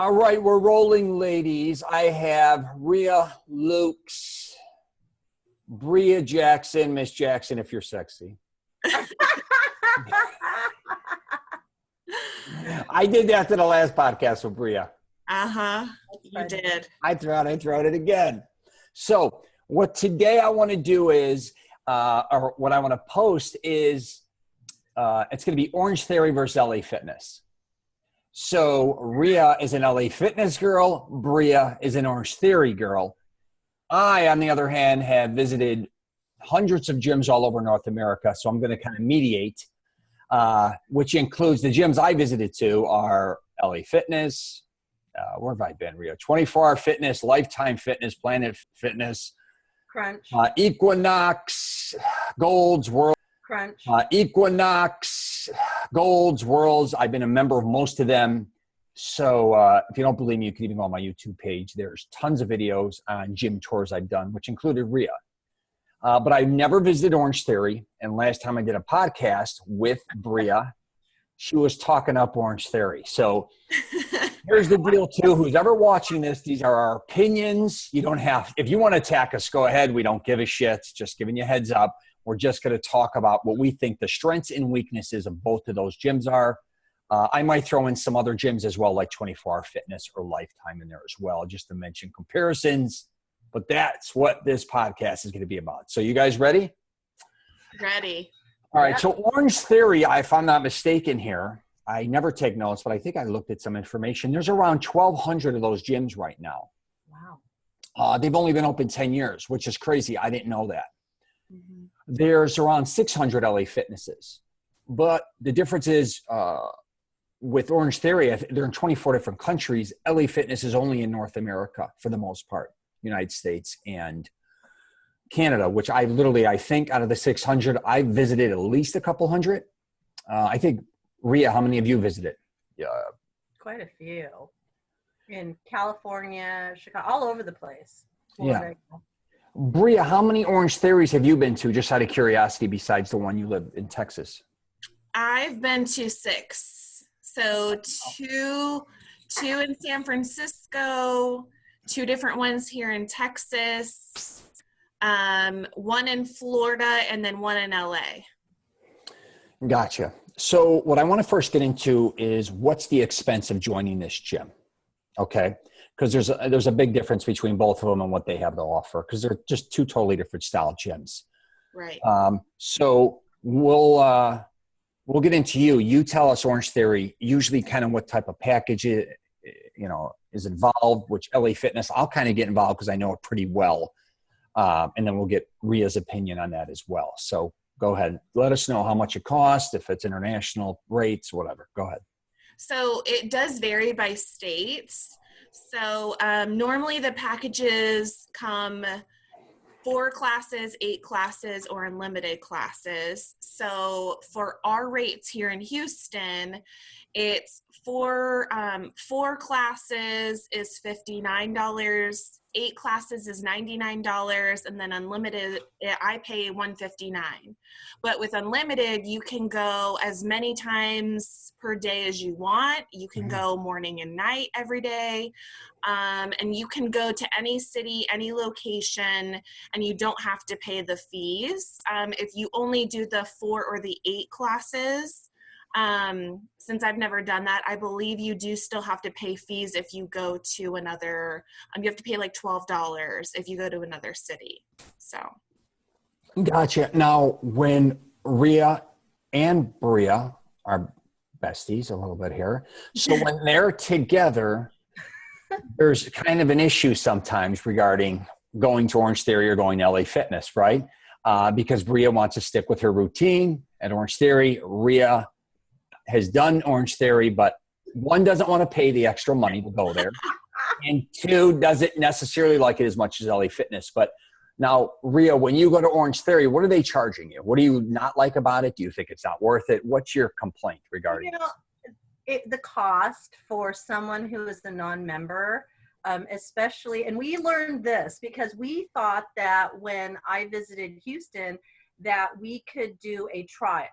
All right, we're rolling, ladies. I have Rhea Loeks, Brea Jackson, Miss Jackson, if you're sexy. I did that to the last podcast with Brea. Uh-huh. You did. I throw it again. So what today I want to do is, or what I want to post is, it's going to be Orange Theory versus LA Fitness. So Rhea is an LA Fitness girl. Brea is an Orange Theory girl. I, on the other hand, have visited hundreds of gyms all over North America. So I'm going to kind of mediate, which includes the gyms I visited to are LA Fitness. Where have I been, Rhea? 24 Hour Fitness, Lifetime Fitness, Planet Fitness. Crunch. Equinox, Gold's World. Crunch. Equinox, Gold's, Worlds. I've been a member of most of them. So if you don't believe me, you can even go on my YouTube page. There's tons of videos on gym tours I've done, which included Rhea. But I've never visited Orange Theory. And last time I did a podcast with Brea, she was talking up Orange Theory. So here's the deal, too. Who's ever watching this, these are our opinions. You don't have, if you want to attack us, go ahead. We don't give a shit. Just giving you a heads up. We're just going to talk about what we think the strengths and weaknesses of both of those gyms are. I might throw in some other gyms as well, like 24 Hour Fitness or Lifetime in there as well, just to mention comparisons. But that's what this podcast is going to be about. So you guys ready? Ready. All right. So Orange Theory, if I'm not mistaken here, I never take notes, but I think I looked at some information. There's around 1,200 of those gyms right now. Wow. They've only been open 10 years, which is crazy. I didn't know that. Mm-hmm. There's around 600 LA Fitnesses. But the difference is with Orange Theory, they're in 24 different countries. LA Fitness is only in North America for the most part, United States and Canada, which I think out of the 600, I visited at least a couple hundred. I think, Rhea, how many of you visited? Yeah, Quite a few. In California, Chicago, all over the place. Florida. Yeah. Brea, how many Orange Theories have you been to, just out of curiosity, besides the one you live in Texas? I've been to 6. So two in San Francisco, 2 different ones here in Texas, one in Florida, and then one in LA. Gotcha. So what I want to first get into is what's the expense of joining this gym? Okay. Because there's a big difference between both of them and what they have to offer, because they're just 2 totally different style gyms. Right. So we'll get into you. You tell us, Orange Theory, usually kind of what type of package is involved, which LA Fitness, I'll kind of get involved because I know it pretty well. And then we'll get Rhea's opinion on that as well. So go ahead. Let us know how much it costs, if it's international rates, whatever. Go ahead. So it does vary by states. So normally the packages come 4 classes, 8 classes, or unlimited classes. So for our rates here in Houston, it's four classes is $59, 8 classes is $99, and then unlimited, I pay $159. But with unlimited, you can go as many times per day as you want. You can go morning and night every day. And you can go to any city, any location, and you don't have to pay the fees. If you only do the 4 or the 8 classes, since I've never done that, I believe you do still have to pay fees if you go to another, you have to pay like $12 if you go to another city. So. Gotcha. Now, when Rhea and Brea are besties a little bit here, so when they're together, there's kind of an issue sometimes regarding going to Orange Theory or going to LA Fitness, right? Because Brea wants to stick with her routine at Orange Theory. Rhea has done Orange Theory, but 1, doesn't want to pay the extra money to go there, and 2, doesn't necessarily like it as much as LA Fitness. But now, Rhea, when you go to Orange Theory, what are they charging you? What do you not like about it? Do you think it's not worth it? What's your complaint regarding The cost for someone who is a non-member, especially, and we learned this because we thought that when I visited Houston that we could do a trial,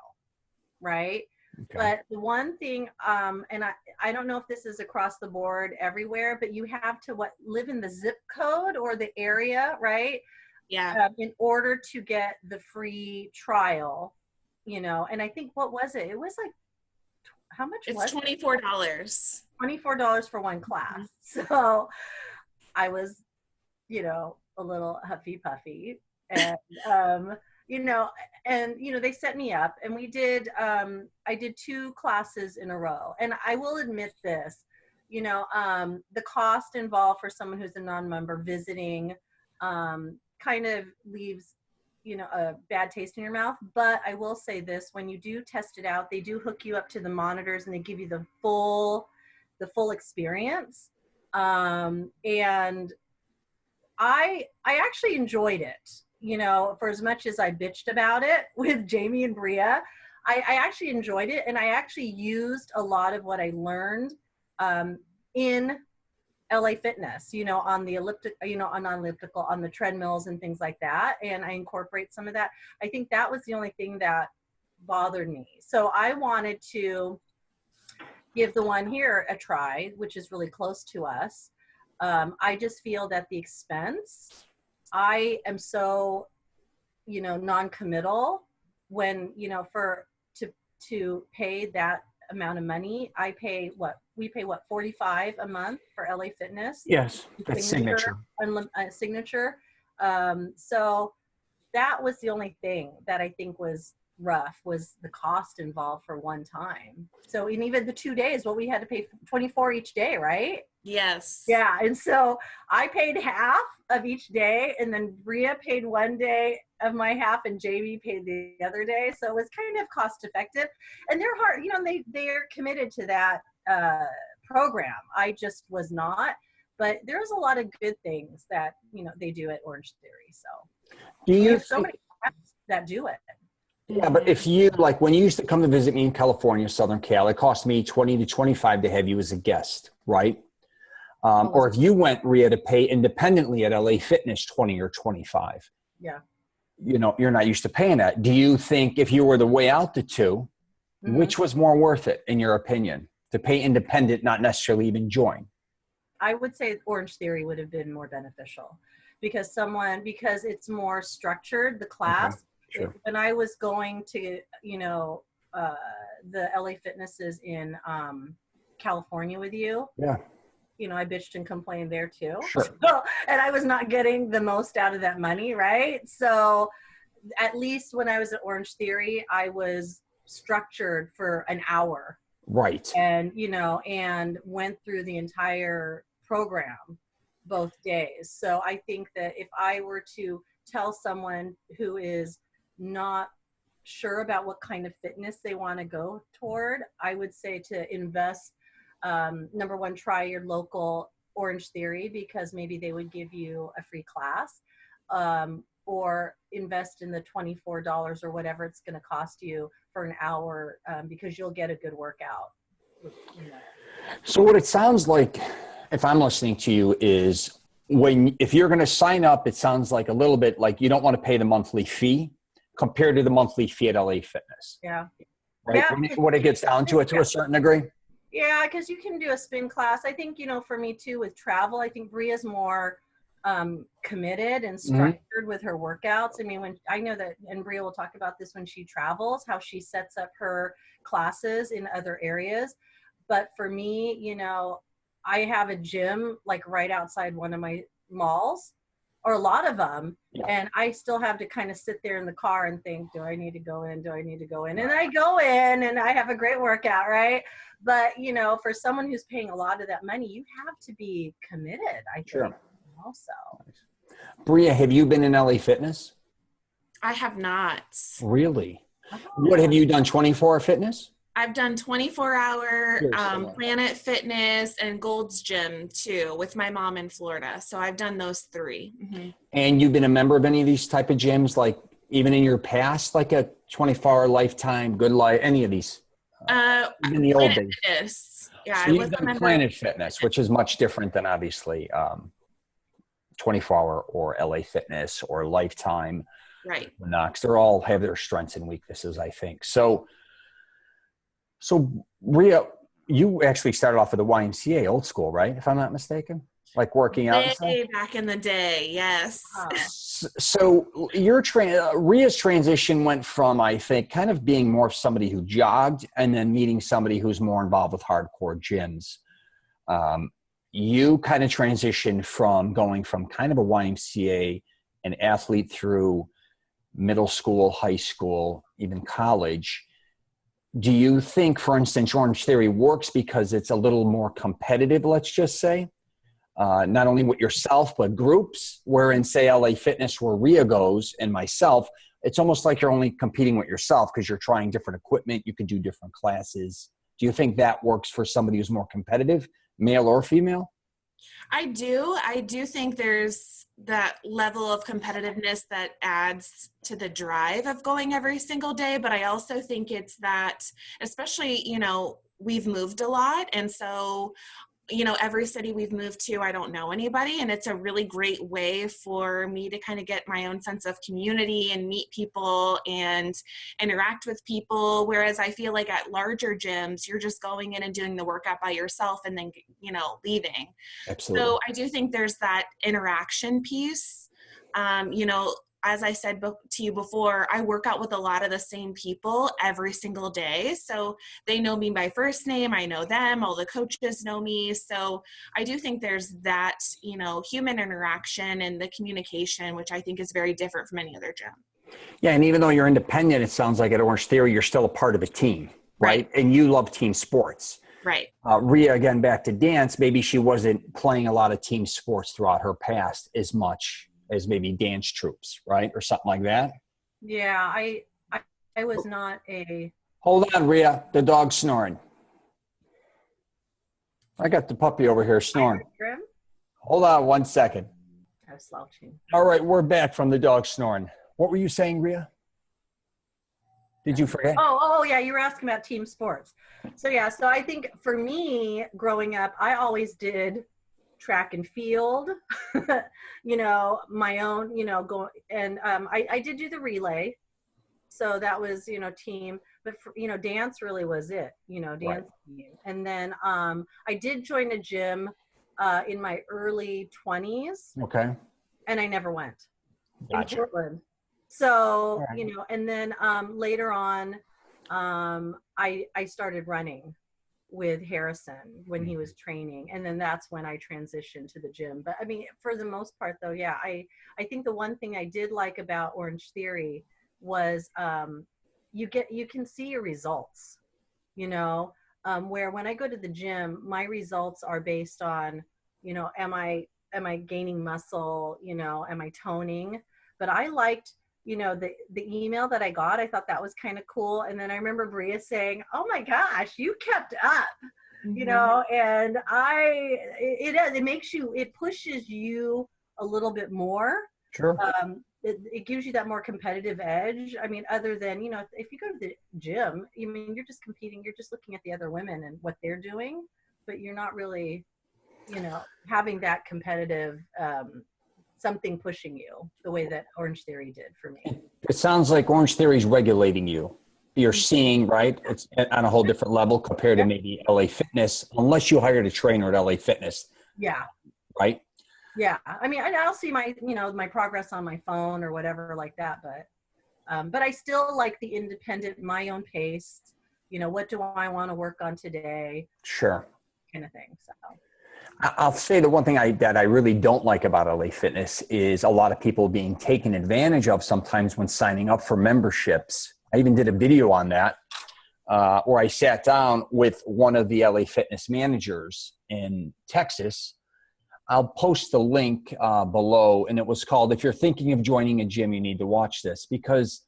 right? Okay. But the one thing, and I don't know if this is across the board everywhere, but you have to live in the zip code or the area, right? Yeah. In order to get the free trial, and I think, what was it? It was like, how much It's was it? $24. $24 for one class. So I was, a little huffy puffy, and, they set me up, and I did 2 classes in a row. And I will admit this, the cost involved for someone who's a non-member visiting, kind of leaves, a bad taste in your mouth. But I will say this, when you do test it out, they do hook you up to the monitors and they give you the full experience. And I actually enjoyed it, for as much as I bitched about it with Jamie and Brea. I actually enjoyed it, and I actually used a lot of what I learned in LA Fitness, on the on the treadmills and things like that. And I incorporate some of that. I think that was the only thing that bothered me. So I wanted to give the one here a try, which is really close to us. I just feel that the expense, I am so, non-committal when, to pay that amount of money. We pay what, $45 a month for LA Fitness? Yes, that's signature. Signature. So that was the only thing that I think was rough, was the cost involved for one time. So in even the 2 days, we had to pay $24 each day, right? Yes. Yeah. And so I paid half of each day, and then Brea paid one day of my half, and Jamie paid the other day. So it was kind of cost effective, and they're hard, they're committed to that program. I just was not, but there's a lot of good things that, they do at Orange Theory. So Do you there's so many that do it. Yeah, but if you, like, when you used to come to visit me in California, Southern Cal, it cost me $20 to $25 to have you as a guest, right? Or if you went, Rhea, to pay independently at LA Fitness, 20 or 25. Yeah. You're not used to paying that. Do you think if you were to weigh out the two, which was more worth it, in your opinion, to pay independent, not necessarily even join? I would say Orange Theory would have been more beneficial because it's more structured, the class. Okay. Sure. When I was going to, the LA Fitnesses in California with you, yeah, I bitched and complained there too. Sure. So, and I was not getting the most out of that money, right? So at least when I was at Orange Theory, I was structured for an hour. Right. And, and went through the entire program both days. So I think that if I were to tell someone who is not sure about what kind of fitness they want to go toward, I would say to invest, number one, try your local Orange Theory, because maybe they would give you a free class, or invest in the $24 or whatever it's going to cost you for an hour, because you'll get a good workout. So what it sounds like, if I'm listening to you, is if you're going to sign up, it sounds like a little bit like you don't want to pay the monthly fee compared to the monthly fee at LA Fitness. Yeah. Right. Yeah. When it gets down to it, to a certain degree. Yeah, because you can do a spin class. I think, for me too, with travel, I think Brea's more committed and structured with her workouts. I mean, when I know that, and Brea will talk about this when she travels, how she sets up her classes in other areas. But for me, I have a gym like right outside one of my malls, or a lot of them. Yeah. And I still have to kind of sit there in the car and think, do I need to go in? Do I need to go in? And I go in and I have a great workout, right? But, for someone who's paying a lot of that money, you have to be committed, I think. Sure. Also. Nice. Brea, have you been in LA Fitness? I have not. Really? Oh. What have you done, 24-hour fitness? I've done 24-hour Planet Fitness and Gold's Gym too, with my mom in Florida. So I've done those 3. Mm-hmm. And you've been a member of any of these type of gyms, like even in your past, like a 24-hour Lifetime, Good Life, any of these? In the old days. Fitness. Yeah, so you've done Planet Fitness, which is much different than obviously 24-hour or LA Fitness or Lifetime. Right. Knox. They all have their strengths and weaknesses, I think. So So Rhea, you actually started off at the YMCA, old school, right? If I'm not mistaken, like working out and stuff. Way back in the day, yes. So Rhea's transition went from, I think, kind of being more of somebody who jogged and then meeting somebody who's more involved with hardcore gyms. You kind of transitioned from going from kind of a YMCA, an athlete through middle school, high school, even college. Do you think, for instance, Orange Theory works because it's a little more competitive, let's just say? Not only with yourself, but groups, where in, say, LA Fitness, where Rhea goes, and myself, it's almost like you're only competing with yourself because you're trying different equipment. You can do different classes. Do you think that works for somebody who's more competitive, male or female? I do think there's that level of competitiveness that adds to the drive of going every single day. But I also think it's that, especially, we've moved a lot. And so, every city we've moved to, I don't know anybody. And it's a really great way for me to kind of get my own sense of community and meet people and interact with people. Whereas I feel like at larger gyms, you're just going in and doing the workout by yourself and then, leaving. Absolutely. So I do think there's that interaction piece. As I said to you before, I work out with a lot of the same people every single day. So they know me by first name. I know them. All the coaches know me. So I do think there's that, human interaction and the communication, which I think is very different from any other gym. Yeah. And even though you're independent, it sounds like at Orange Theory, you're still a part of a team, right? And you love team sports. Right. Rhea, again, back to dance, maybe she wasn't playing a lot of team sports throughout her past as much as maybe dance troops, right? Or something like that. Yeah, I was not a... Hold on, Rhea. The dog's snoring. I got the puppy over here snoring. Hold on 1 second. I was slouching. All right, we're back from the dog snoring. What were you saying, Rhea? Did you forget? Oh, yeah, you were asking about team sports. So I think for me, growing up, I always did track and field, my own, go, and I did do the relay. So that was, team, but for, dance really was it, dance. Right. And then I did join a gym in my early 20s. Okay. And I never went. Gotcha. In Portland. So, right. And then later on, I started running with Harrison when he was training. And then that's when I transitioned to the gym. But I mean, for the most part though, yeah, I think the one thing I did like about Orange Theory was you can see your results, where when I go to the gym, my results are based on, am I gaining muscle, am I toning? But I liked, the email that I got, I thought that was kind of cool. And then I remember Brea saying, "Oh my gosh, you kept up," and it makes you, it pushes you a little bit more. Sure. It gives you that more competitive edge. I mean, other than, if you go to the gym, you're just competing, you're just looking at the other women and what they're doing, but you're not really, having that competitive, something pushing you the way that Orange Theory did for me. It sounds like Orange Theory is regulating you. You're seeing, right? It's on a whole different level compared to maybe LA Fitness, unless you hired a trainer at LA Fitness. Yeah. Right? Yeah. I mean, I'll see my, my progress on my phone or whatever like that, but I still like the independent, my own pace, what do I want to work on today? Sure. Kind of thing. So I'll say the one thing that I really don't like about LA Fitness is a lot of people being taken advantage of sometimes when signing up for memberships. I even did a video on that where I sat down with one of the LA Fitness managers in Texas. I'll post the link below, and it was called, "If You're Thinking of Joining a Gym, You Need to Watch This." Because,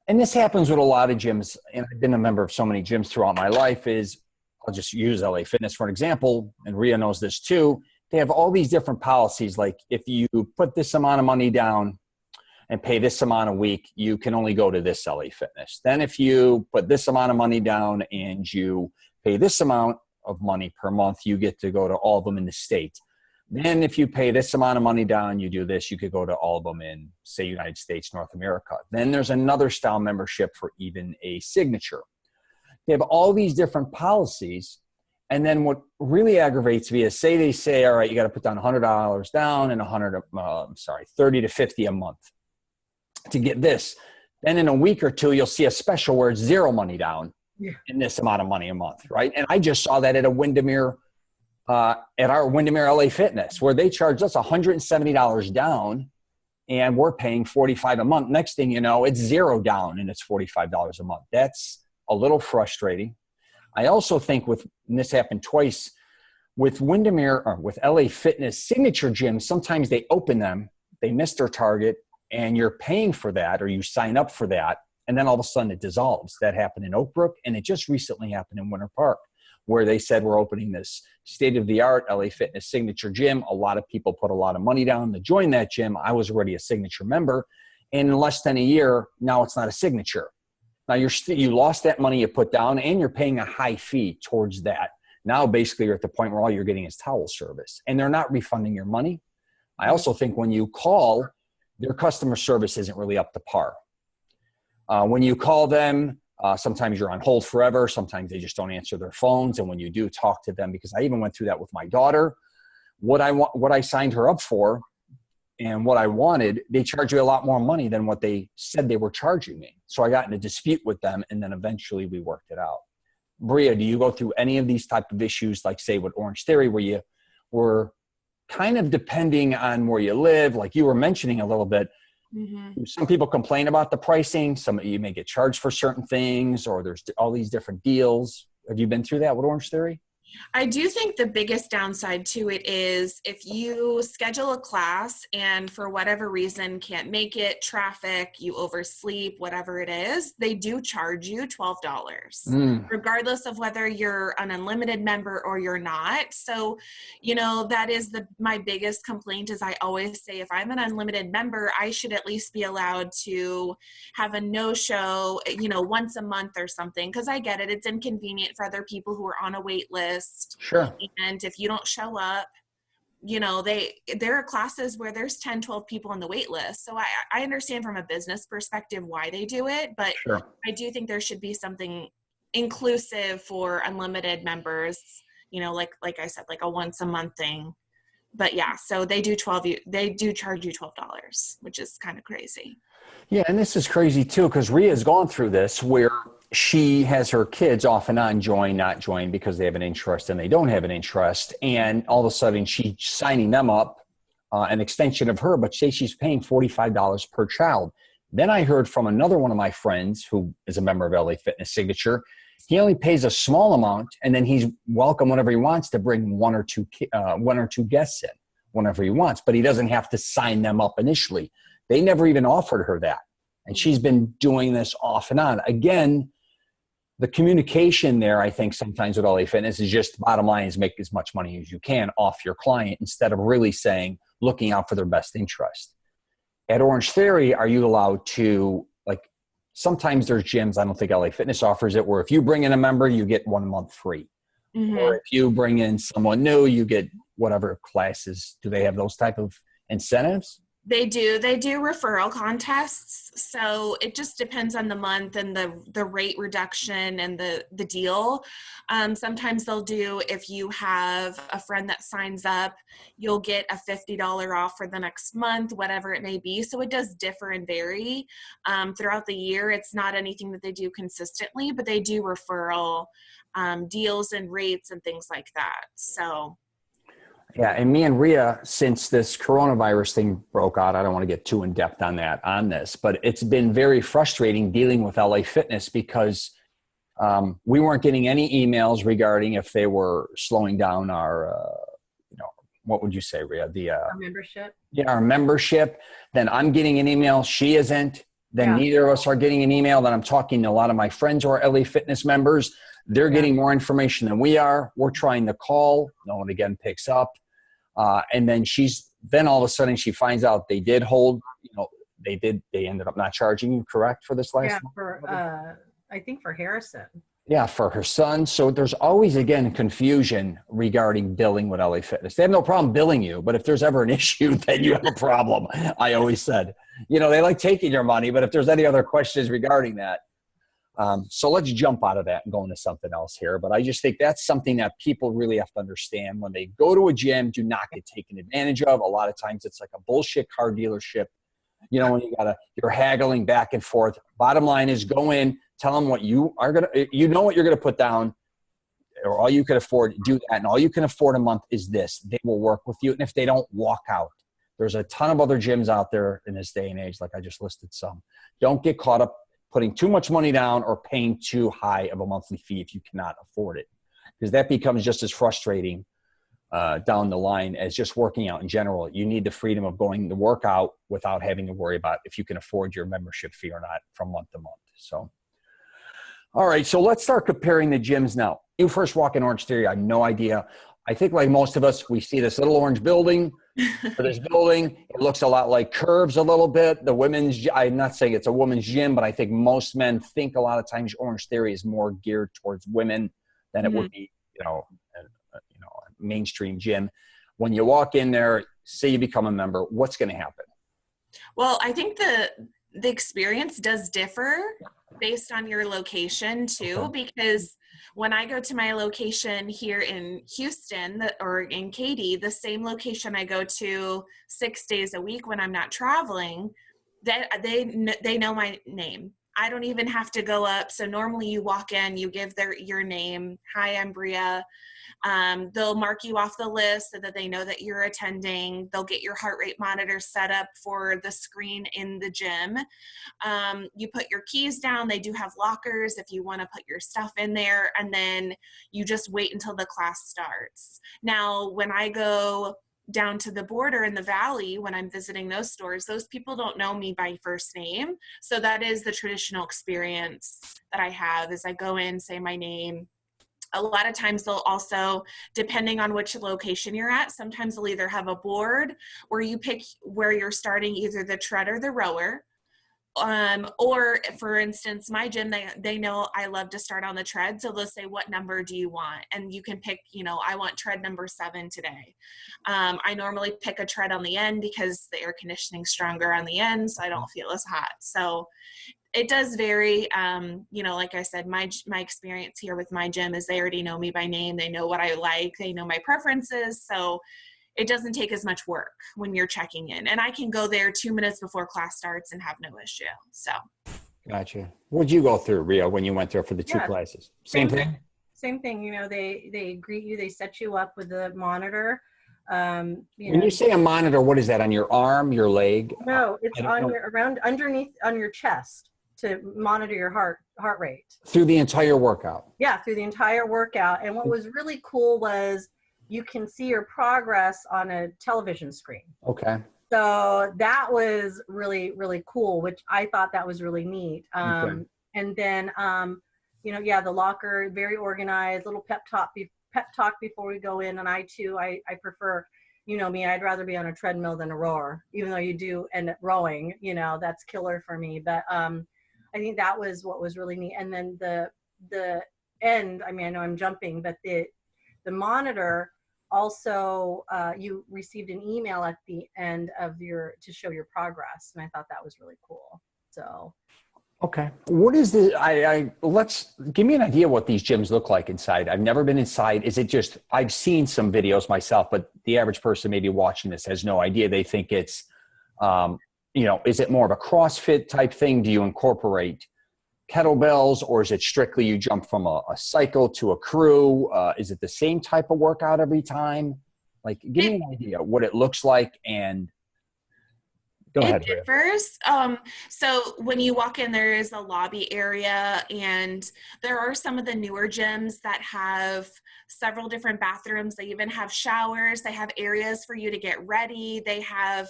and this happens with a lot of gyms, and I've been a member of so many gyms throughout my life, is I'll just use LA Fitness for an example, and Rhea knows this too. They have all these different policies. Like if you put this amount of money down and pay this amount a week, you can only go to this LA Fitness. Then if you put this amount of money down and you pay this amount of money per month, you get to go to all of them in the state. Then if you pay this amount of money down, you do this, you could go to all of them in, say, United States, North America. Then there's another style membership for even a signature. They have all these different policies. And then what really aggravates me is they say, all right, you got to put down $100 down and 30 to 50 a month to get this. Then in a week or two, you'll see a special where it's zero money down and this amount of money a month, right? And I just saw that at a Windermere, at our Windermere LA Fitness, where they charged us $170 down and we're paying $45 a month. Next thing you know, it's zero down and it's $45 a month. That's a little frustrating. I also think and this happened twice, with Windermere or with LA Fitness signature gyms, sometimes they open them, they miss their target, and you're paying for that or you sign up for that, and then all of a sudden it dissolves. That happened in Oak Brook, and it just recently happened in Winter Park, where they said we're opening this state-of-the-art LA Fitness signature gym. A lot of people put a lot of money down to join that gym. I was already a signature member, and in less than a year, now it's not a signature. Now you lost that money you put down, and you're paying a high fee towards that. Now basically you're at the point where all you're getting is towel service, and they're not refunding your money. I also think when you call, their customer service isn't really up to par. When you call them, sometimes you're on hold forever. Sometimes they just don't answer their phones. And when you do talk to them, because I even went through that with my daughter, what I signed her up for and what I wanted, they charge you a lot more money than what they said they were charging me. So I got in a dispute with them, and then eventually we worked it out. Brea, do you go through any of these type of issues, like say with Orange Theory, where you were kind of depending on where you live, like you were mentioning a little bit? Mm-hmm. Some people complain about the pricing. Some of you may get charged for certain things, or there's all these different deals. Have you been through that with Orange Theory? I do think the biggest downside to it is if you schedule a class and for whatever reason can't make it, traffic, you oversleep, whatever it is, they do charge you $12, regardless of whether you're an unlimited member or you're not. So, that is my biggest complaint is I always say, if I'm an unlimited member, I should at least be allowed to have a no-show, once a month or something. Because I get it. It's inconvenient for other people who are on a wait list. Sure. And if you don't show up, there are classes where there's 10, 12 people on the wait list. So I understand from a business perspective why they do it, but sure. I do think there should be something inclusive for unlimited members, like I said, like a once a month thing. But yeah, so they do charge you $12, which is kind of crazy. Yeah. And this is crazy too, because Rhea's gone through this where she has her kids off and on join, not join because they have an interest and they don't have an interest. And all of a sudden she's signing them up, an extension of her, but say she's paying $45 per child. Then I heard from another one of my friends who is a member of LA Fitness Signature. He only pays a small amount, and then he's welcome whenever he wants to bring one or two guests in whenever he wants, but he doesn't have to sign them up initially. They never even offered her that. And she's been doing this off and on. Again, the communication there, I think sometimes with LA Fitness is just bottom line is make as much money as you can off your client instead of really looking out for their best interest. At Orange Theory, are you allowed to, sometimes there's gyms, I don't think LA Fitness offers it, where if you bring in a member, you get 1 month free. Mm-hmm. Or if you bring in someone new, you get whatever classes. Do they have those type of incentives? They do referral contests. So it just depends on the month and the rate reduction and the deal. Sometimes they'll do, if you have a friend that signs up, you'll get a $50 off for the next month, whatever it may be. So it does differ and vary throughout the year. It's not anything that they do consistently, but they do referral deals and rates and things like that. So. Yeah, and me and Rhea, since this coronavirus thing broke out, I don't want to get too in depth on this, but it's been very frustrating dealing with LA Fitness because we weren't getting any emails regarding if they were slowing down our, what would you say, Rhea? Our membership. Yeah, our membership. Then I'm getting an email. She isn't. Then neither of us are getting an email. Then I'm talking to a lot of my friends who are LA Fitness members. They're getting more information than we are. We're trying to call. No one again picks up. And then all of a sudden she finds out they did hold, they ended up not charging you, correct, for this last month? I think for Harrison. Yeah, for her son. So there's always, again, confusion regarding billing with LA Fitness. They have no problem billing you, but if there's ever an issue, then you have a problem. I always said, they like taking your money, but if there's any other questions regarding that. So let's jump out of that and go into something else here. But I just think that's something that people really have to understand when they go to a gym. Do not get taken advantage of. A lot of times it's like a bullshit car dealership. You know, when you're haggling back and forth. Bottom line is go in, tell them what you are what you're gonna put down, or all you can afford. Do that, and all you can afford a month is this. They will work with you, and if they don't, walk out. There's a ton of other gyms out there in this day and age, like I just listed some. Don't get caught up putting too much money down or paying too high of a monthly fee if you cannot afford it, because that becomes just as frustrating down the line as just working out in general. You need the freedom of going to work out without having to worry about if you can afford your membership fee or not from month to month. So, all right, so let's start comparing the gyms now. You first walk in Orange Theory, I have no idea. I think like most of us, we see this little orange building. For this building, it looks a lot like Curves a little bit. The women's, I'm not saying it's a women's gym, but I think most men think a lot of times Orange Theory is more geared towards women than it would be, a mainstream gym. When you walk in there, say you become a member, what's going to happen? Well, I think the experience does differ based on your location too, because when I go to my location here in Houston or in Katy, the same location I go to 6 days a week when I'm not traveling, they know my name. I don't even have to go up. So normally you walk in, you give your name. Hi, I'm Brea. They'll mark you off the list so that they know that you're attending. They'll get your heart rate monitor set up for the screen in the gym. You put your keys down. They do have lockers if you want to put your stuff in there, and then you just wait until the class starts. Now, when I go down to the border in the valley, when I'm visiting those stores, those people don't know me by first name. So that is the traditional experience that I have, is I go in, say my name. A lot of times they'll also, depending on which location you're at, sometimes they'll either have a board where you pick where you're starting, either the tread or the rower. Or for instance, my gym, they know I love to start on the tread. So they'll say, what number do you want? And you can pick, I want tread number 7 today. I normally pick a tread on the end because the air conditioning's stronger on the end, so I don't feel as hot. So it does vary. Like I said, my experience here with my gym is they already know me by name. They know what I like. They know my preferences. So it doesn't take as much work when you're checking in. And I can go there 2 minutes before class starts and have no issue. So. Gotcha. What'd you go through, Rhea, when you went there for the 2 classes? Same thing? Same thing. They greet you. They set you up with a monitor. When you say a monitor, what is that, on your arm, your leg? No, it's underneath on your chest to monitor your heart rate. Through the entire workout? Yeah, through the entire workout. And what was really cool was you can see your progress on a television screen. Okay. So that was really, really cool, which I thought that was really neat. Okay. And then, the locker, very organized, little pep talk before we go in. And I prefer, me, I'd rather be on a treadmill than a rower, even though you do end up rowing, that's killer for me. But I think that was what was really neat. And then the end, I know I'm jumping, but the monitor also, you received an email at the end of to show your progress. And I thought that was really cool. So. Okay. What is let's give me an idea what these gyms look like inside. I've never been inside. Is it just, I've seen some videos myself, but the average person maybe watching this has no idea. They think it's, is it more of a CrossFit type thing? Do you incorporate kettlebells, or is it strictly you jump from a cycle to a crew? Is it the same type of workout every time? Like, give me an idea what it looks like, and go ahead. It differs. So when you walk in, there is a lobby area, and there are some of the newer gyms that have several different bathrooms. They even have showers. They have areas for you to get ready. They have,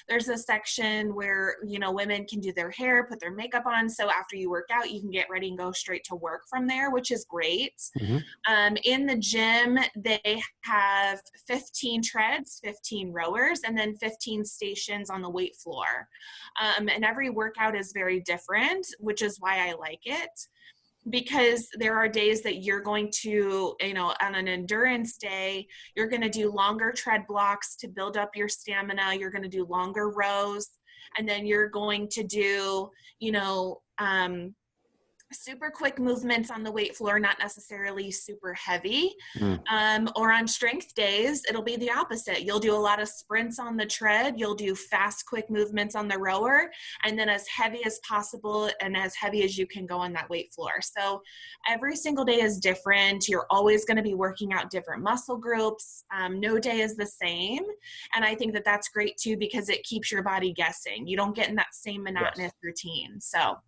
there's a section where, women can do their hair, put their makeup on. So after you work out, you can get ready and go straight to work from there, which is great. Mm-hmm. In the gym, they have 15 treads, 15 rowers, and then 15 stations on the weight floor. And every workout is very different, which is why I like it. Because there are days that you're going to, on an endurance day, you're going to do longer tread blocks to build up your stamina. You're going to do longer rows, and then you're going to do, super quick movements on the weight floor, not necessarily super heavy. Mm. Or on strength days, it'll be the opposite. You'll do a lot of sprints on the tread. You'll do fast, quick movements on the rower, and then as heavy as possible and as heavy as you can go on that weight floor. So every single day is different. You're always going to be working out different muscle groups. No day is the same. And I think that that's great too, because it keeps your body guessing. You don't get in that same monotonous routine. So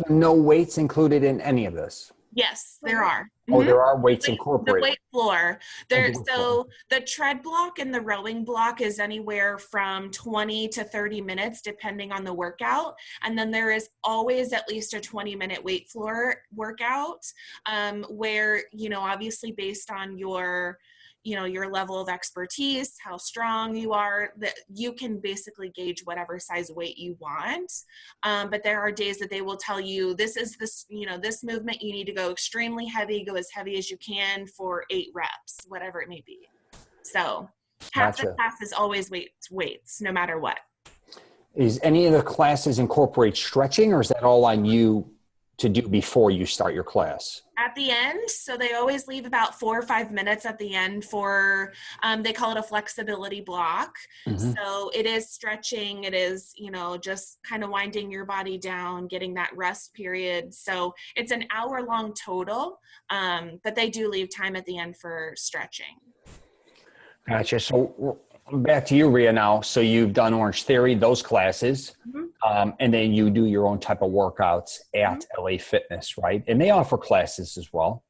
no weights included in any of this? Yes, there are. Oh, there are weights incorporated. The weight floor. So the tread block and the rowing block is anywhere from 20 to 30 minutes, depending on the workout. And then there is always at least a 20-minute weight floor workout, where, obviously based on your level of expertise, how strong you are, that you can basically gauge whatever size weight you want. But there are days that they will tell you, this movement, you need to go extremely heavy, go as heavy as you can for 8 reps, whatever it may be. So half the class is always weights, no matter what. Is any of the classes incorporate stretching, or is that all on you to do before you start your class? At the end, so they always leave about 4 or 5 minutes at the end for, they call it a flexibility block. Mm-hmm. So it is stretching, it is, just kind of winding your body down, getting that rest period. So it's an hour-long total, but they do leave time at the end for stretching. Gotcha. So back to you, Rhea, now. So you've done Orange Theory, those classes, and then you do your own type of workouts at LA Fitness, right? And they offer classes as well.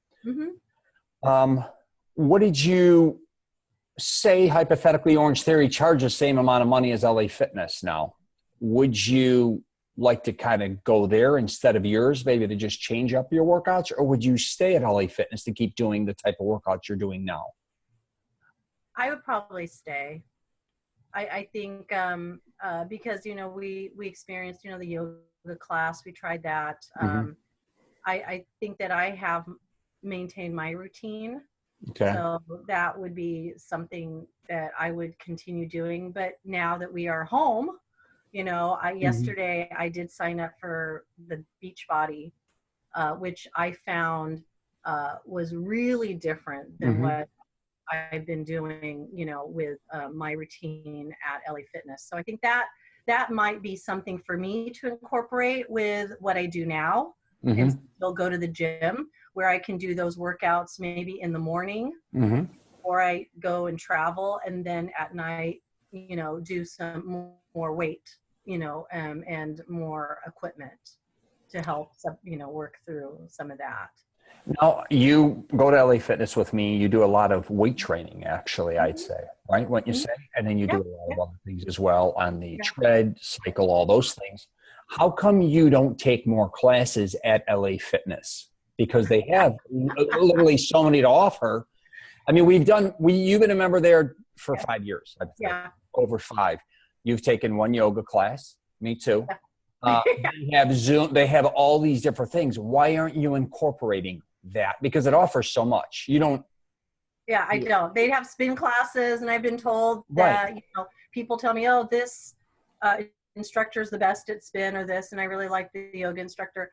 What did you say, hypothetically, Orange Theory charges the same amount of money as LA Fitness now? Would you like to kind of go there instead of yours, maybe to just change up your workouts? Or would you stay at LA Fitness to keep doing the type of workouts you're doing now? I would probably stay. I think because, we experienced, the yoga class, we tried that. I think that I have maintained my routine. Okay. So that would be something that I would continue doing. But now that we are home, yesterday I did sign up for the Beachbody, which I found was really different than what I've been doing, with my routine at LA Fitness. So I think that might be something for me to incorporate with what I do now, and still go to the gym, where I can do those workouts maybe in the morning, or I go and travel, and then at night, do some more weight, and more equipment to help, work through some of that. Now, you go to LA Fitness with me. You do a lot of weight training, actually, I'd say, right? What you say? And then you do a lot of other things as well on the tread, cycle, all those things. How come you don't take more classes at LA Fitness? Because they have literally so many to offer. I mean, you've been a member there for 5 years. Over 5. You've taken one yoga class. Me too. They have Zoom. They have all these different things. Why aren't you incorporating that? Because it offers so much. You don't. Yeah, I don't. They have spin classes, and I've been told that people tell me, "Oh, this instructor is the best at spin," or this, and I really like the yoga instructor.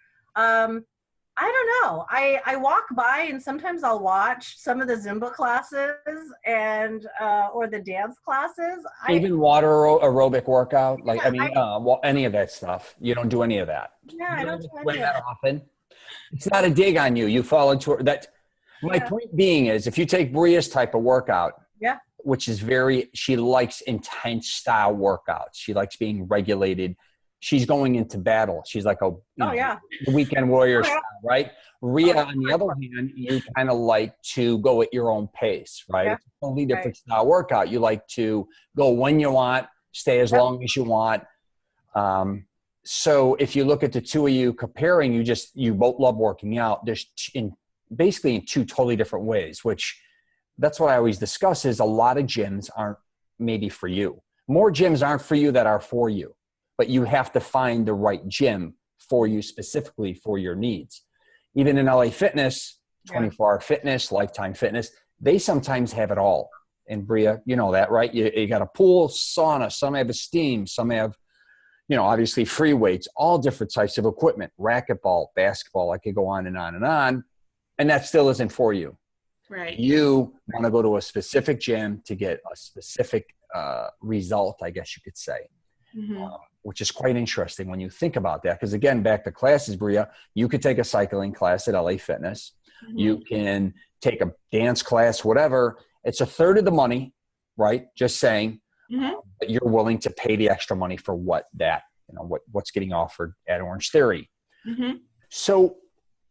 I don't know. I walk by, and sometimes I'll watch some of the Zumba classes and or the dance classes. Even water aerobic workout, any of that stuff. You don't do any of that. Yeah, I don't do any of that often. It's not a dig on you. You fall into that. My point being is, if you take Brea's type of workout, which is she likes intense style workouts. She likes being regulated. She's going into battle. She's like the weekend warrior style, right? Rhea, on the other hand, you kind of like to go at your own pace, right? It's a totally different style workout. You like to go when you want, stay as long as you want. So if you look at the two of you comparing, you both love working out. There's basically in two totally different ways, which that's what I always discuss is a lot of gyms aren't maybe for you. More gyms aren't for you that are for you. But you have to find the right gym for you specifically for your needs. Even in LA Fitness, 24-hour fitness, lifetime fitness, they sometimes have it all. And Brea, you know that, right? You got a pool, sauna, some have a steam, some have, obviously free weights, all different types of equipment, racquetball, basketball. I could go on and on and on. And that still isn't for you. Right. You want to go to a specific gym to get a specific result, I guess you could say, which is quite interesting when you think about that. Because again, back to classes, Brea, you could take a cycling class at LA Fitness. You can take a dance class, whatever. It's a third of the money, right? Just saying. But you're willing to pay the extra money for what's getting offered at Orange Theory. So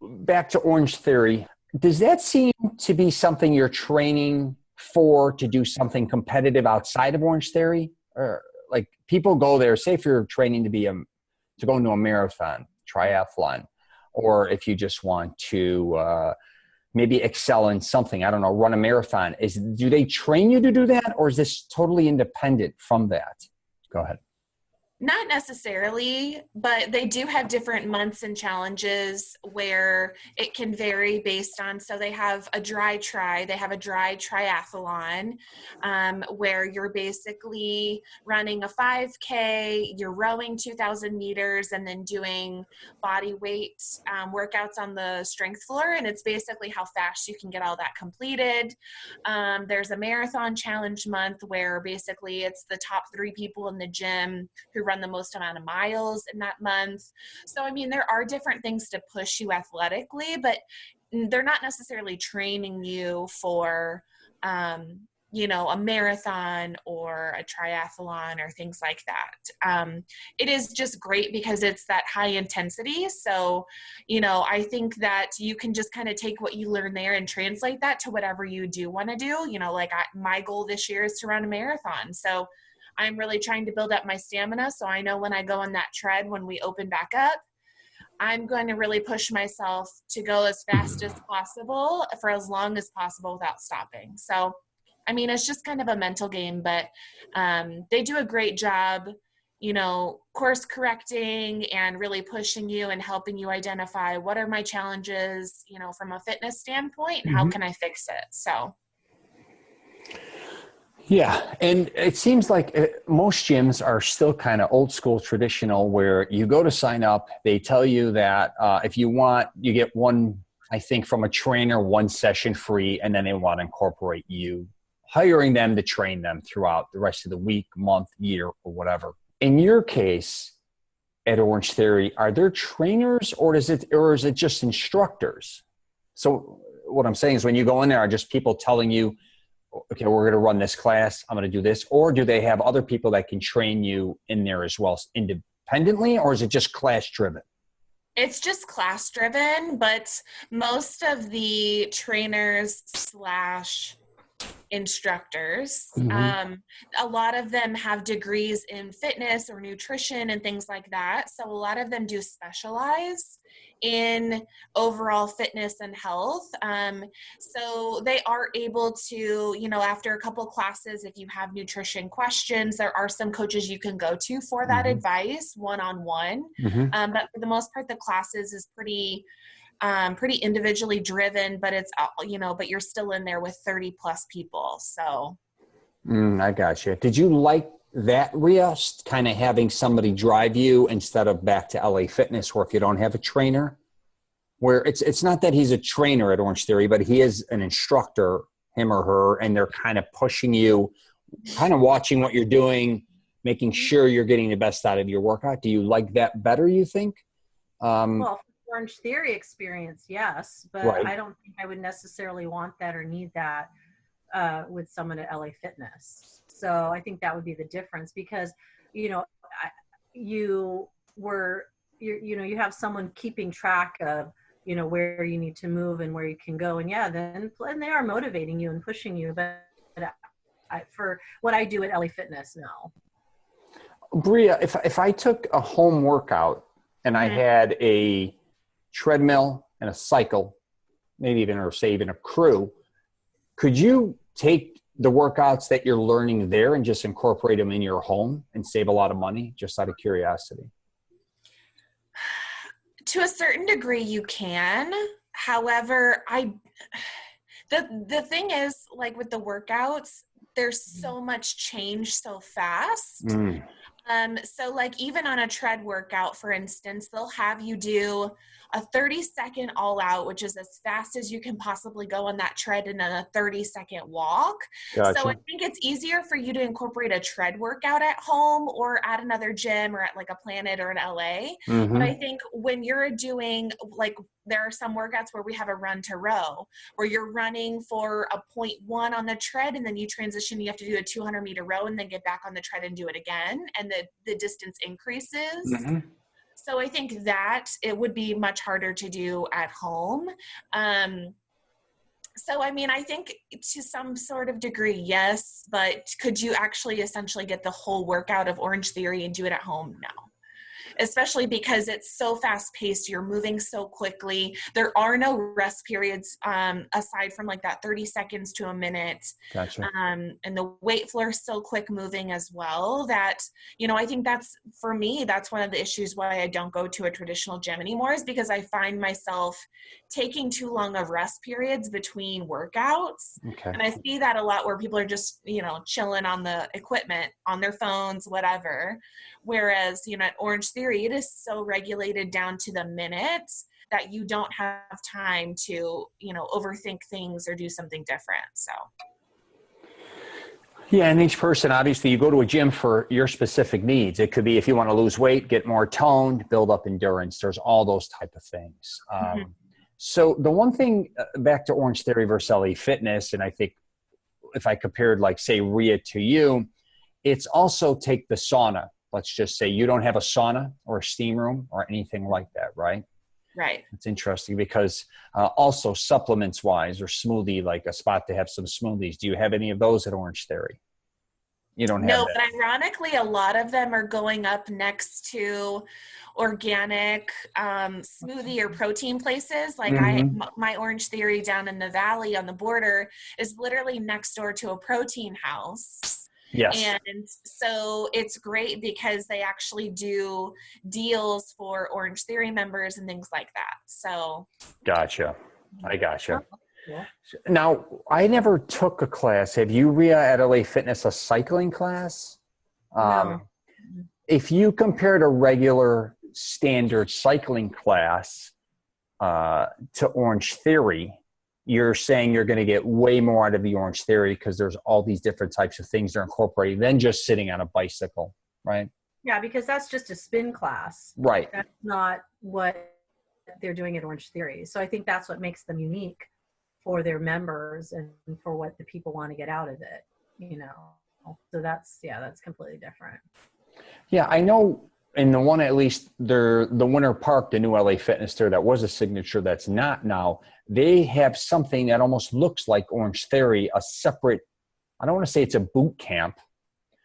back to Orange Theory, does that seem to be something you're training for, to do something competitive outside of Orange Theory? Or like people go there, say if you're training to go into a marathon, triathlon, or if you just want to maybe excel in something, I don't know, run a marathon. Do they train you to do that, or is this totally independent from that? Go ahead. Not necessarily, but they do have different months and challenges where it can vary based on, so they have a dry triathlon, where you're basically running a 5K, you're rowing 2,000 meters, and then doing body weight workouts on the strength floor. And it's basically how fast you can get all that completed. There's a marathon challenge month where basically it's the top 3 people in the gym who run the most amount of miles in that month. So, I mean, there are different things to push you athletically, but they're not necessarily training you for, a marathon or a triathlon or things like that. It is just great because it's that high intensity. So, I think that you can just kind of take what you learn there and translate that to whatever you do want to do. My goal this year is to run a marathon. So I'm really trying to build up my stamina. So I know when I go on that tread, when we open back up, I'm going to really push myself to go as fast as possible for as long as possible without stopping. So, I mean, it's just kind of a mental game, but they do a great job, course correcting and really pushing you and helping you identify what are my challenges, from a fitness standpoint, and how can I fix it? So. Yeah. And it seems like most gyms are still kind of old school traditional, where you go to sign up. They tell you that if you want, you get one, I think from a trainer, one session free. And then they want to incorporate you hiring them to train them throughout the rest of the week, month, year, or whatever. In your case at Orange Theory, are there trainers or is it just instructors? So what I'm saying is when you go in there, are just people telling you, okay, we're going to run this class, I'm going to do this? Or do they have other people that can train you in there as well independently, or is it just class driven? It's just class driven, but most of the trainers / instructors, a lot of them have degrees in fitness or nutrition and things like that. So a lot of them do specialize in overall fitness and health. So they are able to, after a couple of classes, if you have nutrition questions, there are some coaches you can go to for that advice one-on-one. But for the most part, the classes is pretty individually driven, but it's, but you're still in there with 30 plus people. So. I got you. Did you like that, Rhea, kind of having somebody drive you instead of back to LA Fitness, where if you don't have a trainer, where it's not that he's a trainer at Orange Theory, but he is an instructor, him or her, and they're kind of pushing you, kind of watching what you're doing, making sure you're getting the best out of your workout. Do you like that better, you think? Well, Orange Theory experience, yes, but right. I don't think I would necessarily want that or need that with someone at LA Fitness. So I think that would be the difference, because you have someone keeping track of where you need to move and where you can go, and then they are motivating you and pushing you. But for what I do at LA Fitness, no. Brea, if I took a home workout and I had a treadmill and a cycle, maybe even a crew, could you take the workouts that you're learning there and just incorporate them in your home and save a lot of money, just out of curiosity? To a certain degree you can. However, the thing is, like with the workouts, there's so much change so fast. So like even on a tread workout, for instance, they'll have you do a 30-second all out, which is as fast as you can possibly go on that tread, and then a 30-second walk. Gotcha. So I think it's easier for you to incorporate a tread workout at home or at another gym or at like a Planet or an LA. But I think when you're doing like, there are some workouts where we have a run to row, where you're running for a 0.1 on the tread, and then you transition, you have to do a 200-meter row and then get back on the tread and do it again. And the distance increases. So I think that it would be much harder to do at home. So, I mean, I think to some sort of degree, yes, but could you actually essentially get the whole workout of Orange Theory and do it at home? No. Especially because it's so fast paced, you're moving so quickly. There are no rest periods aside from like that 30 seconds to a minute. Gotcha. And the weight floor is so quick moving as well that, you know, I think that's, for me, that's one of the issues why I don't go to a traditional gym anymore, is because I find myself taking too long of rest periods between workouts. Okay. And I see that a lot where people are just, you know, chilling on the equipment, on their phones, whatever. Whereas, you know, at Orange Theory, it is so regulated down to the minute that you don't have time to, you know, overthink things or do something different. So. Yeah, and each person, obviously, you go to a gym for your specific needs. It could be if you want to lose weight, get more toned, build up endurance. There's all those type of things. So the one thing, back to Orange Theory versus LA Fitness, and I think if I compared, like, say, RIA to you, it's also take the sauna. Let's just say you don't have a sauna or a steam room or anything like that, right? Right. It's interesting because also supplements-wise or smoothie, like a spot to have some smoothies. Do you have any of those at Orange Theory? You don't have No, that. but ironically, a lot of them are going up next to organic smoothie or protein places. Like my Orange Theory down in the valley on the border is literally next door to a protein house. Yes. And so it's great because they actually do deals for Orange Theory members and things like that. So. Gotcha. I gotcha. Yeah. Now, I never took a class. Have you, Rhea, at LA Fitness, a cycling class? No. If you compared a regular standard cycling class to Orange Theory, you're saying you're going to get way more out of the Orange Theory because there's all these different types of things they're incorporating than just sitting on a bicycle, right? Yeah, because that's just a spin class. Right. That's not what they're doing at Orange Theory. So I think that's what makes them unique for their members and for what the people want to get out of it, you know. So that's completely different. Yeah, I know in the one, at least the Winter Park, the new LA Fitness there, that was a signature that's not now. They have something that almost looks like Orange Theory, a separate, I don't want to say it's a boot camp,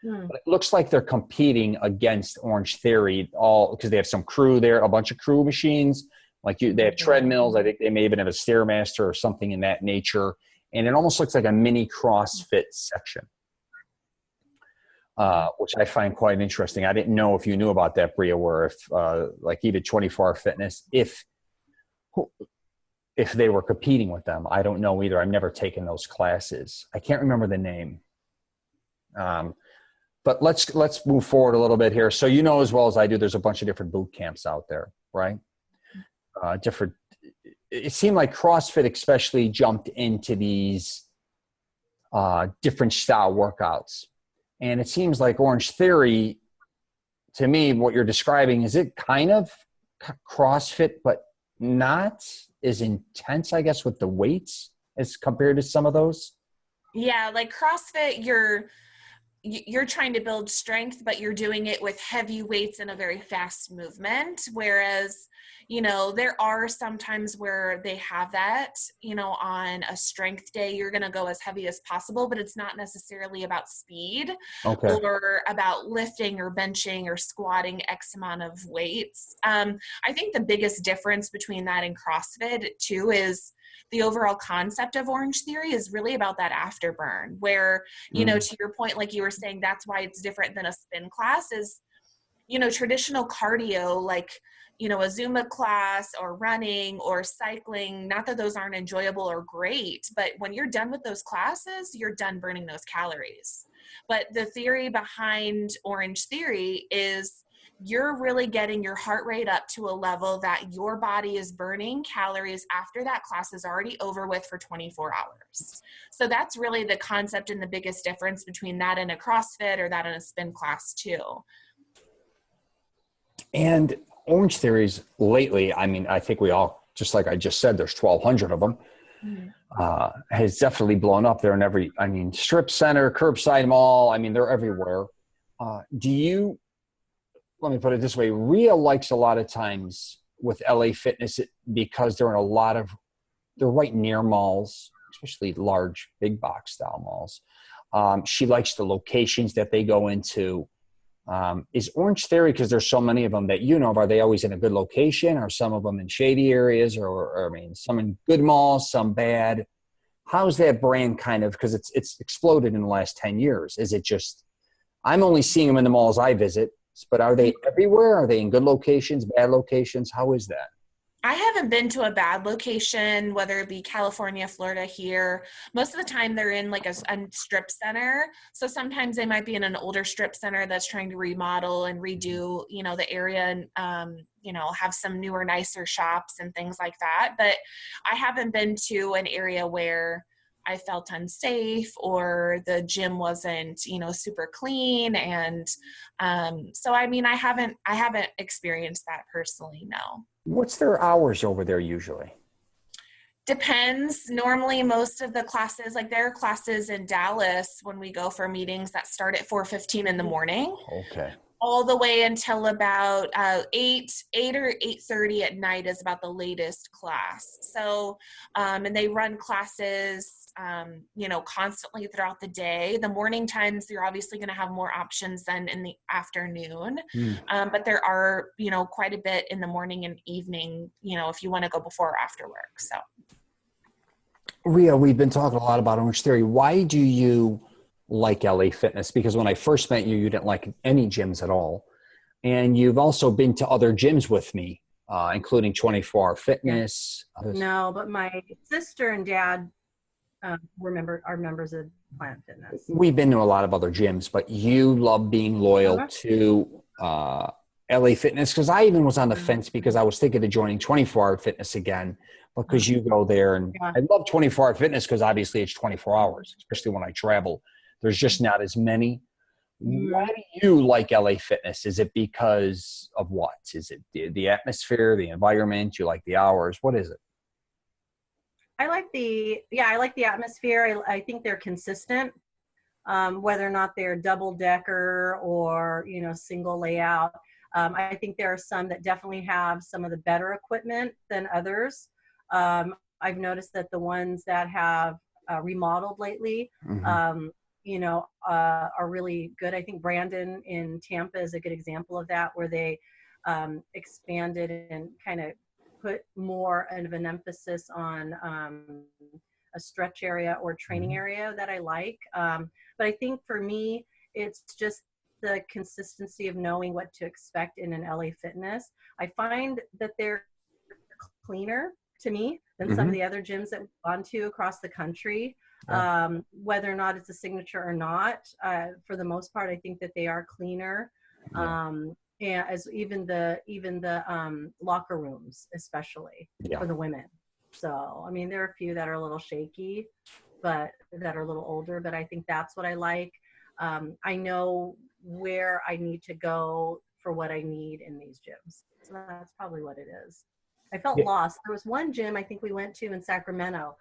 but it looks like they're competing against Orange Theory, all because they have some crew there, a bunch of crew machines. Like they have treadmills. I think they may even have a Stairmaster or something in that nature. And it almost looks like a mini CrossFit section, which I find quite interesting. I didn't know if you knew about that, Brea, where if like even 24-Hour Fitness, if they were competing with them. I don't know either. I've never taken those classes. I can't remember the name. But let's move forward a little bit here. So you know as well as I do, there's a bunch of different boot camps out there, right? It seemed like CrossFit especially jumped into these different style workouts. And it seems like Orange Theory, to me, what you're describing, is it kind of CrossFit, but not as intense, I guess, with the weights as compared to some of those? Yeah, like CrossFit, you're trying to build strength, but you're doing it with heavy weights and a very fast movement. Whereas, you know, there are some times where they have that, you know, on a strength day, you're going to go as heavy as possible, but it's not necessarily about speed or about lifting or benching or squatting X amount of weights. I think the biggest difference between that and CrossFit too is the overall concept of Orange Theory is really about that afterburn where, you know, to your point, like you were saying, that's why it's different than a spin class is, you know, traditional cardio, like, you know, a Zumba class or running or cycling. Not that those aren't enjoyable or great, but when you're done with those classes, you're done burning those calories. But the theory behind Orange Theory is you're really getting your heart rate up to a level that your body is burning calories after that class is already over with for 24 hours. So that's really the concept and the biggest difference between that and a CrossFit or that and a spin class too. And Orange Theories lately, I mean, I think we all, just like I just said, there's 1,200 of them, has definitely blown up there in every, I mean, strip center, curbside mall. I mean, they're everywhere. Let me put it this way. Rhea likes a lot of times with LA Fitness because they're right near malls, especially large, big box style malls. She likes the locations that they go into. Is Orange Theory, because there's so many of them that you know of, are they always in a good location, or some of them in shady areas, or I mean, some in good malls, some bad? How's that brand kind of, because it's exploded in the last 10 years? Is it just, I'm only seeing them in the malls I visit, but are they everywhere? Are they in good locations, bad locations? How is that? I haven't been to a bad location, whether it be California, Florida, here. Most of the time they're in like a strip center. So sometimes they might be in an older strip center that's trying to remodel and redo, you know, the area and, you know, have some newer, nicer shops and things like that. But I haven't been to an area where I felt unsafe or the gym wasn't, you know, super clean. And so, I mean, I haven't experienced that personally, no. What's their hours over there usually? Depends. Normally, most of the classes, like there are classes in Dallas when we go for meetings that start at 4:15 in the morning. Okay. All the way until about 8 or 8:30 at night is about the latest class. So, and they run classes, you know, constantly throughout the day. The morning times, you're obviously going to have more options than in the afternoon. But there are, you know, quite a bit in the morning and evening, you know, if you want to go before or after work. So. Rhea, we've been talking a lot about Orange Theory. Why do you like LA Fitness? Because when I first met you, you didn't like any gyms at all. And you've also been to other gyms with me, including 24-Hour Fitness. No, but my sister and dad are members of Planet Fitness. We've been to a lot of other gyms, but you love being loyal to LA Fitness. Because I even was on the fence because I was thinking of joining 24-Hour Fitness again, because you go there. And I love 24-Hour Fitness because obviously it's 24 hours, especially when I travel. There's just not as many. Why do you like LA Fitness? Is it because of what? Is it the atmosphere, the environment? You like the hours? What is it? I like the atmosphere. I think they're consistent, whether or not they're double decker or, you know, single layout. I think there are some that definitely have some of the better equipment than others. I've noticed that the ones that have remodeled lately, you know, are really good. I think Brandon in Tampa is a good example of that, where they expanded and kind of put more of an emphasis on a stretch area or training area that I like. But I think for me, it's just the consistency of knowing what to expect in an LA Fitness. I find that they're cleaner to me than some of the other gyms that we've gone to across the country. Whether or not it's a signature or not, for the most part, I think that they are cleaner. And as even the locker rooms, especially for the women. So, I mean, there are a few that are a little shaky, but that are a little older, but I think that's what I like. I know where I need to go for what I need in these gyms. So that's probably what it is. I felt lost. There was one gym I think we went to in Sacramento,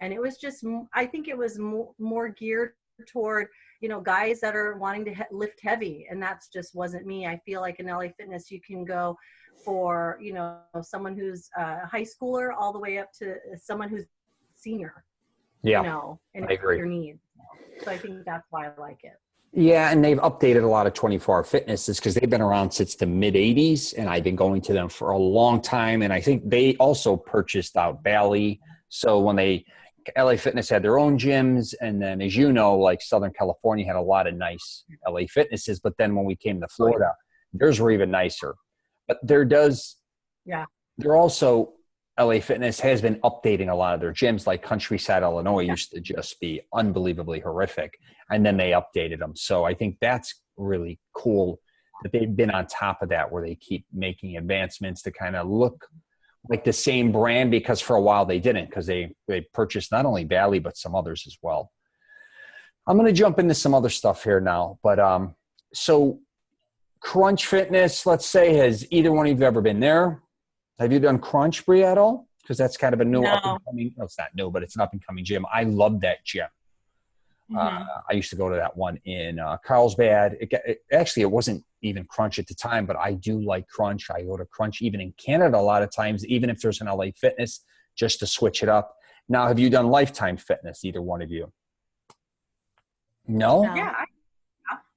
and it was just, I think it was more geared toward, you know, guys that are wanting to lift heavy, and that's just wasn't me. I feel like in LA Fitness, you can go for, you know, someone who's a high schooler all the way up to someone who's senior, you know, and I agree. Your needs. So I think that's why I like it. Yeah, and they've updated a lot of 24-Hour Fitnesses because they've been around since the mid-'80s, and I've been going to them for a long time. And I think they also purchased out Valley. So when LA Fitness had their own gyms, and then, as you know, like Southern California had a lot of nice LA Fitnesses. But then when we came to Florida, theirs were even nicer. But there does Yeah. They're also, LA Fitness has been updating a lot of their gyms, like Countryside, Illinois used to just be unbelievably horrific. And then they updated them. So I think that's really cool that they've been on top of that, where they keep making advancements to kind of look like the same brand, because for a while they didn't, because they purchased not only Valley, but some others as well. I'm going to jump into some other stuff here now. But so Crunch Fitness, let's say, has either one of you ever been there? Have you done Crunch, Brea, at all? Because that's kind of a new up-and-coming, no, it's not new, but it's an up-and-coming gym. I love that gym. I used to go to that one in Carlsbad. Actually, it wasn't even Crunch at the time, but I do like Crunch. I go to Crunch even in Canada a lot of times, even if there's an LA Fitness, just to switch it up. Now, have you done Lifetime Fitness, either one of you? No? Yeah,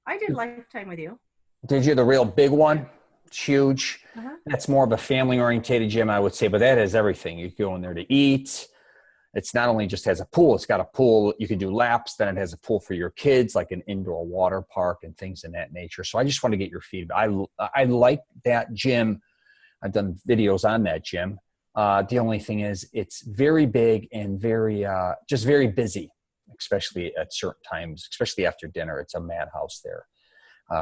I did Lifetime with you. Did you? The real big one? It's huge. That's more of a family-orientated gym, I would say, but that has everything. You go in there to eat. It's not only just has a pool, it's got a pool. You can do laps. Then it has a pool for your kids, like an indoor water park and things in that nature. So I just want to get your feedback. I like that gym. I've done videos on that gym. The only thing is it's very big and just very busy, especially at certain times, especially after dinner. It's a madhouse there.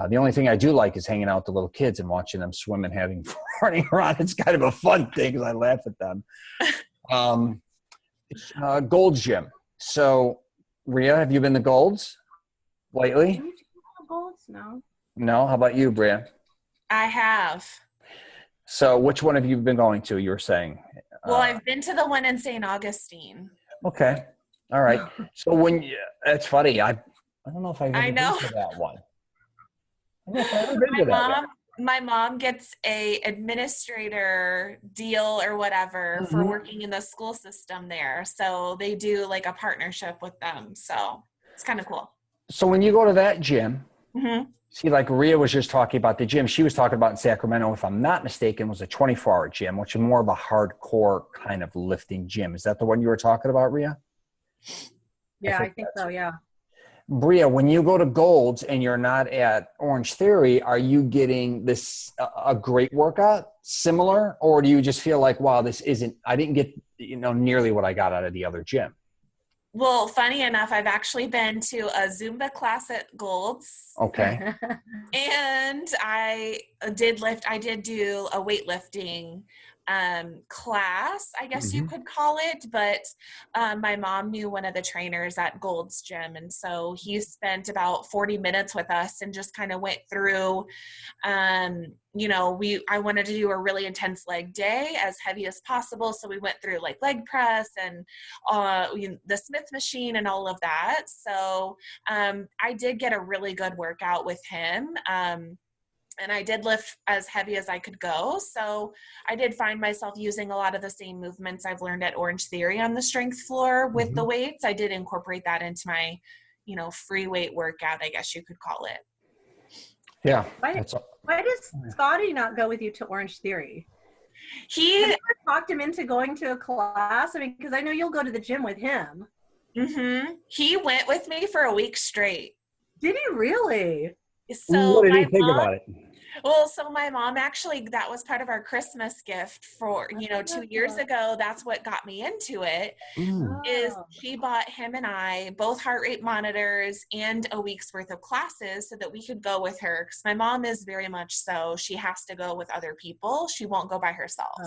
The only thing I do like is hanging out with the little kids and watching them swim and running around. It's kind of a fun thing because I laugh at them. Gold's Gym. So, Rhea, have you been to Gold's lately? Gold's? No. No? How about you, Brea? I have. So, which one have you been going to, you were saying? Well, I've been to the one in St. Augustine. Okay. All right. So, that's funny. I don't know if I've ever been to that one. I don't know if I've ever been to that one. My mom gets a administrator deal or whatever for working in the school system there. So they do like a partnership with them. So it's kind of cool. So when you go to that gym, see, like Rhea was just talking about the gym she was talking about in Sacramento, if I'm not mistaken, was a 24-hour gym, which is more of a hardcore kind of lifting gym. Is that the one you were talking about, Rhea? Yeah, I think so, yeah. Brea, when you go to Gold's and you're not at Orange Theory, are you getting a great workout, similar, or do you just feel like, wow, I didn't get nearly what I got out of the other gym? Well, funny enough, I've actually been to a Zumba class at Gold's. Okay. And I did do a weightlifting class, I guess you could call it, but my mom knew one of the trainers at Gold's Gym, and so he spent about 40 minutes with us and just kind of went through I wanted to do a really intense leg day, as heavy as possible, so we went through like leg press and the Smith machine and all of that. So I did get a really good workout with him. And I did lift as heavy as I could go. So I did find myself using a lot of the same movements I've learned at Orange Theory on the strength floor with the weights. I did incorporate that into my, free weight workout, I guess you could call it. Yeah. Why does Scotty not go with you to Orange Theory? He Have you ever talked him into going to a class? I mean, because I know you'll go to the gym with him. He went with me for a week straight. Did he really? So what did he think about it? Well, so my mom actually, that was part of our Christmas gift for, 2 years ago. That's what got me into it, is she bought him and I both heart rate monitors and a week's worth of classes so that we could go with her. Because my mom is very much so, she has to go with other people. She won't go by herself.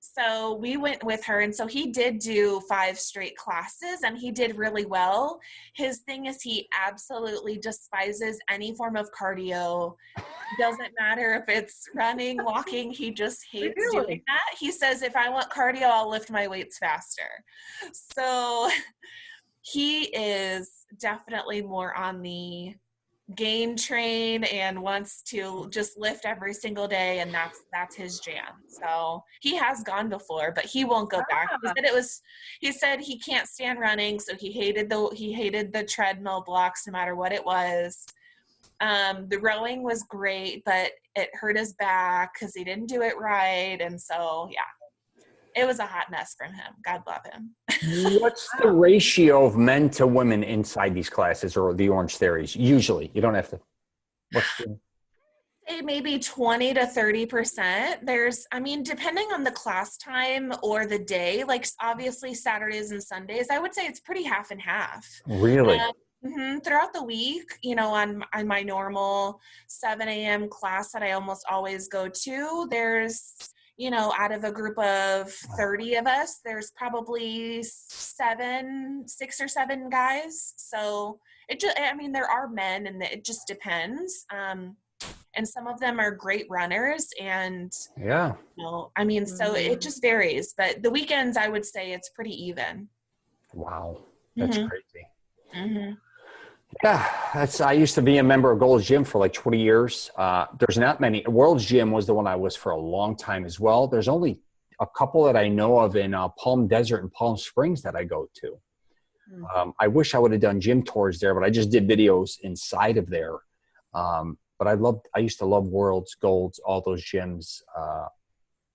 So we went with her, and so he did do 5 straight classes, and he did really well. His thing is he absolutely despises any form of cardio. Doesn't matter if it's running, walking, he just hates doing that. He says, if I want cardio, I'll lift my weights faster. So he is definitely more on the game train and wants to just lift every single day, and that's his jam. So he has gone before, but he won't go back. He said he can't stand running, so he hated the treadmill blocks no matter what it was. The rowing was great, but it hurt his back because he didn't do it right, and so it was a hot mess from him. God love him. What's the ratio of men to women inside these classes or the Orange Theories? Usually, you don't have to. say maybe 20 to 30%. There's, I mean, depending on the class time or the day, like obviously Saturdays and Sundays, I would say it's pretty half and half. Really? Throughout the week, you know, on my normal 7 a.m. class that I almost always go to, there's, you know, out of a group of 30 of us, there's probably 6 or 7 guys. So it just, I mean, there are men and it just depends. And some of them are great runners and, Yeah. you know, I mean, so it just varies, but the weekends, I would say it's pretty even. Wow. That's crazy. Mm-hmm. Yeah, I used to be a member of Gold's Gym for like 20 years. There's not many. World's Gym was the one I was for a long time as well. There's only a couple that I know of in Palm Desert and Palm Springs that I go to. I wish I would have done gym tours there, but I just did videos inside of there. But I used to love World's, Gold's, all those gyms.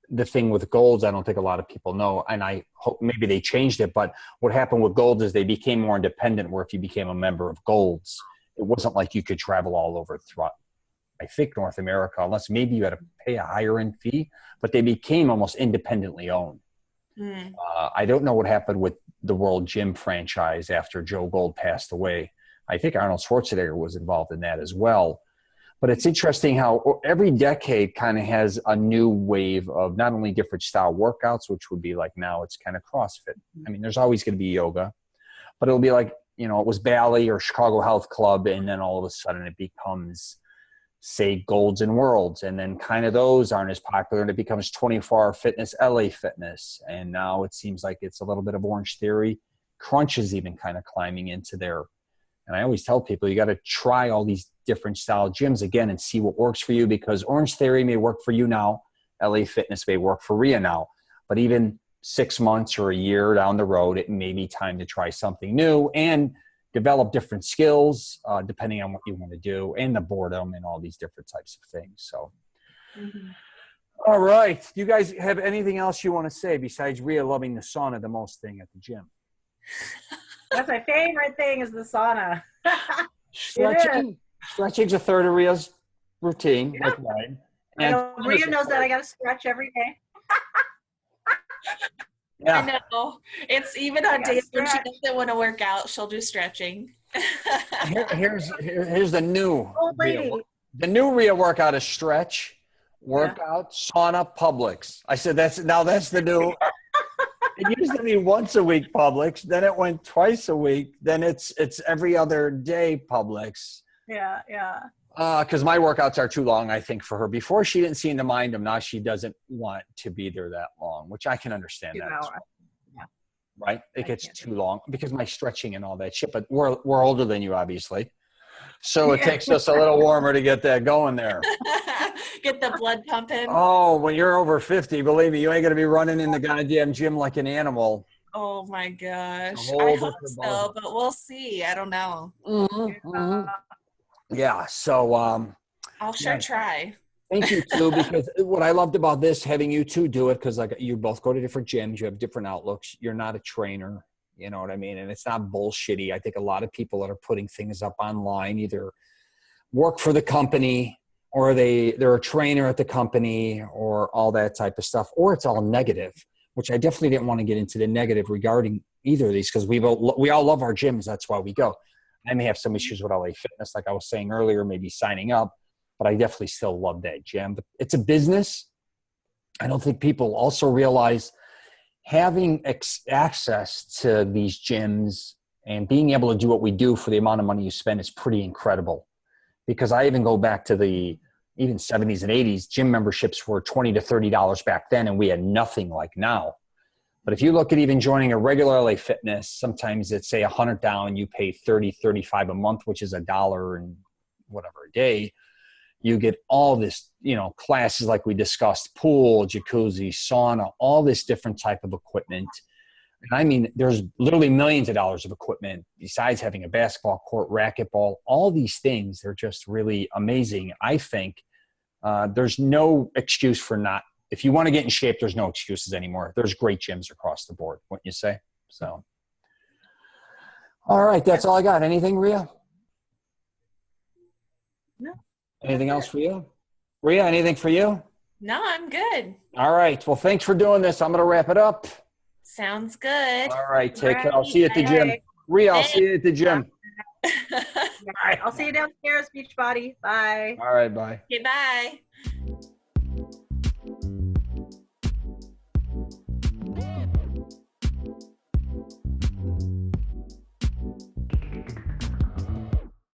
The thing with Gold's, I don't think a lot of people know, and I hope maybe they changed it, but what happened with Gold's is they became more independent, where if you became a member of Gold's, it wasn't like you could travel all over throughout, I think, North America, unless maybe you had to pay a higher end fee, but they became almost independently owned. I don't know what happened with the World Gym franchise after Joe Gold passed away. I think Arnold Schwarzenegger was involved in that as well. But it's interesting how every decade kind of has a new wave of not only different style workouts, which would be like now it's kind of CrossFit. I mean, there's always going to be yoga, but it'll be like, you know, it was Bally or Chicago Health Club, and then all of a sudden it becomes, say, Golds and Worlds, and then kind of those aren't as popular, and it becomes 24-hour fitness, LA Fitness, and now it seems like it's a little bit of Orange Theory. Crunch is even kind of climbing into there. And I always tell people, you got to try all these different style gyms again and see what works for you, because Orange Theory may work for you now. LA Fitness may work for Rhea now. But even 6 months or a year down the road, it may be time to try something new and develop different skills depending on what you want to do, and the boredom and all these different types of things. So, All right. You guys have anything else you want to say besides Rhea loving the sauna the most thing at the gym? That's my favorite thing is the sauna. Stretching's a third of Rhea's routine, like mine. And Rhea knows that I got to stretch every day. Yeah. I know. It's even on days when she doesn't want to work out, she'll do stretching. Here's the new Old lady. Rhea. The new Rhea workout is stretch, workout, sauna, Publix. I said that's the new. It used to be once a week Publix, then it went twice a week, then it's every other day Publix. Yeah. Because my workouts are too long, I think, for her. Before she didn't seem to mind them. Now she doesn't want to be there that long, which I can understand that. As well. Yeah. Right? It gets too long because my stretching and all that shit. But we're older than you, obviously. So it takes us a little warmer to get that going there. Get the blood pumping. Oh, when you're over 50, believe me, you ain't going to be running in the goddamn gym like an animal. Oh, my gosh. I hope so, but we'll see. I don't know. Yeah, so I'll sure try. Thank you too, because what I loved about this, having you two do it, because like you both go to different gyms, you have different outlooks. You're not a trainer, you know what I mean, and it's not bullshitty. I think a lot of people that are putting things up online either work for the company, or they're a trainer at the company, or all that type of stuff, or it's all negative, which I definitely didn't want to get into the negative regarding either of these, because we all love our gyms. That's why we go. I may have some issues with LA Fitness, like I was saying earlier, maybe signing up, but I definitely still love that gym. But it's a business. I don't think people also realize having access to these gyms and being able to do what we do for the amount of money you spend is pretty incredible. Because I even go back to the even 70s and 80s, gym memberships were $20 to $30 back then, and we had nothing like now. But if you look at even joining a regular LA Fitness, sometimes it's say $100 down, you pay $30, $35 a month, which is $1 and whatever a day. You get all this, classes like we discussed, pool, jacuzzi, sauna, all this different type of equipment. And I mean, there's literally millions of dollars of equipment besides having a basketball court, racquetball, all these things. They're just really amazing. I think there's no excuse for not. If you want to get in shape, there's no excuses anymore. There's great gyms across the board, wouldn't you say? So, all right, that's all I got. Anything, Rhea? No. Anything else for you? Brea, anything for you? No, I'm good. All right. Well, thanks for doing this. I'm going to wrap it up. Sounds good. All right. Take care. Right. I'll see you at the gym. Right. Brea, I'll see you at the gym. I'll see you downstairs, Beachbody. Bye. All right. Bye. Okay, bye.